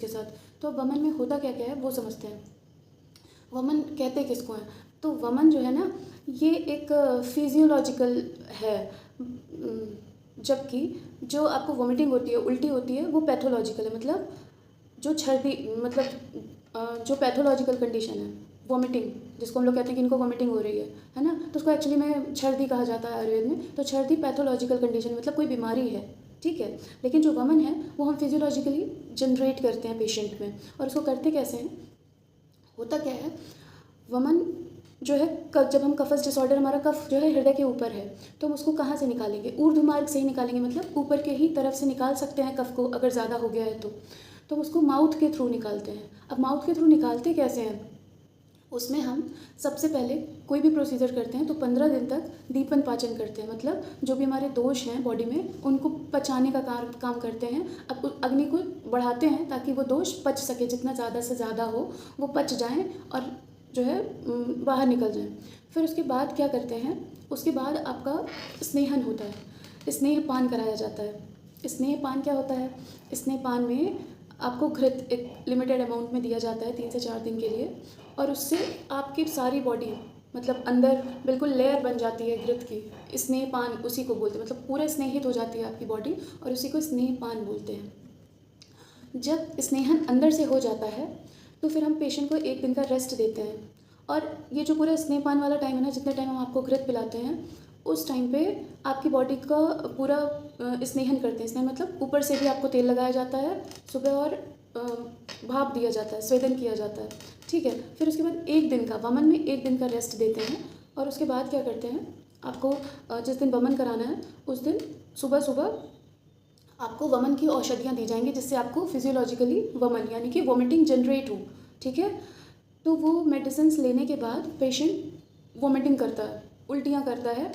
के साथ। तो वमन में होता क्या क्या है वो समझते हैं। वमन कहते किसको हैं? तो वमन जो है ना, ये एक फिजियोलॉजिकल है, जबकि जो आपको वॉमिटिंग होती है, उल्टी होती है, वो पैथोलॉजिकल है। मतलब जो छर्दी, मतलब जो पैथोलॉजिकल कंडीशन है वॉमिटिंग, जिसको हम लोग कहते हैं कि इनको वॉमिटिंग हो रही है ना, तो उसको एक्चुअली में छर्दी कहा जाता है आयुर्वेद में। तो छर्दी पैथोलॉजिकल कंडीशन मतलब कोई बीमारी है, ठीक है। लेकिन जो वमन है वो हम फिजियोलॉजिकली जनरेट करते हैं पेशेंट में। और उसको करते कैसे हैं? होता क्या है, वमन जो है जब हम कफस डिसऑर्डर, हमारा कफ जो है हृदय के ऊपर है, तो हम उसको कहाँ से निकालेंगे? ऊर्ध्व मार्ग से ही निकालेंगे, मतलब ऊपर के ही तरफ से निकाल सकते हैं कफ को, अगर ज़्यादा हो गया है तो हम उसको माउथ के थ्रू निकालते हैं। अब माउथ के थ्रू निकालते कैसे हैं? उसमें हम सबसे पहले कोई भी प्रोसीजर करते हैं तो 15 दिन तक दीपन पाचन करते हैं। मतलब जो भी हमारे दोष हैं बॉडी में उनको पचाने का काम करते हैं। अब अग्नि को बढ़ाते हैं ताकि वो दोष पच सके, जितना ज़्यादा से ज़्यादा हो वो पच जाएं और जो है बाहर निकल जाएं। फिर उसके बाद क्या करते हैं? उसके बाद आपका स्नेहन होता है, स्नेहपान कराया जाता है। स्नेहपान क्या होता है? स्नेहपान में आपको घृत एक लिमिटेड अमाउंट में दिया जाता है 3 से 4 दिन के लिए, और उससे आपकी सारी बॉडी मतलब अंदर बिल्कुल लेयर बन जाती है घृत की। स्नेहपान उसी को बोलते हैं, मतलब पूरा स्नेहित हो जाती है आपकी बॉडी, और उसी को स्नेहपान बोलते हैं। जब स्नेहन अंदर से हो जाता है तो फिर हम पेशेंट को 1 दिन का रेस्ट देते हैं। और ये जो पूरा स्नेहपान वाला टाइम है ना, जितने टाइम हम आपको घृत पिलाते हैं, उस टाइम पे आपकी बॉडी का पूरा स्नेहन करते हैं। स्नेहन मतलब ऊपर से भी आपको तेल लगाया जाता है सुबह, और भाप दिया जाता है, स्वेदन किया जाता है, ठीक है। फिर उसके बाद 1 दिन का वमन में 1 दिन का रेस्ट देते हैं। और उसके बाद क्या करते हैं, आपको जिस दिन वमन कराना है उस दिन सुबह सुबह आपको वमन की औषधियाँ दी जाएंगी, जिससे आपको फिजियोलॉजिकली वमन यानी कि वॉमिटिंग जनरेट हो, ठीक है। तो वो मेडिसिन्स लेने के बाद पेशेंट वॉमिटिंग करता है, उल्टियाँ करता है,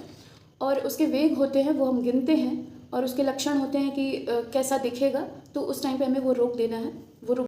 और उसके वेग होते हैं वो हम गिनते हैं, और उसके लक्षण होते हैं कि कैसा दिखेगा, तो उस टाइम पे हमें वो रोक देना है। वो रोक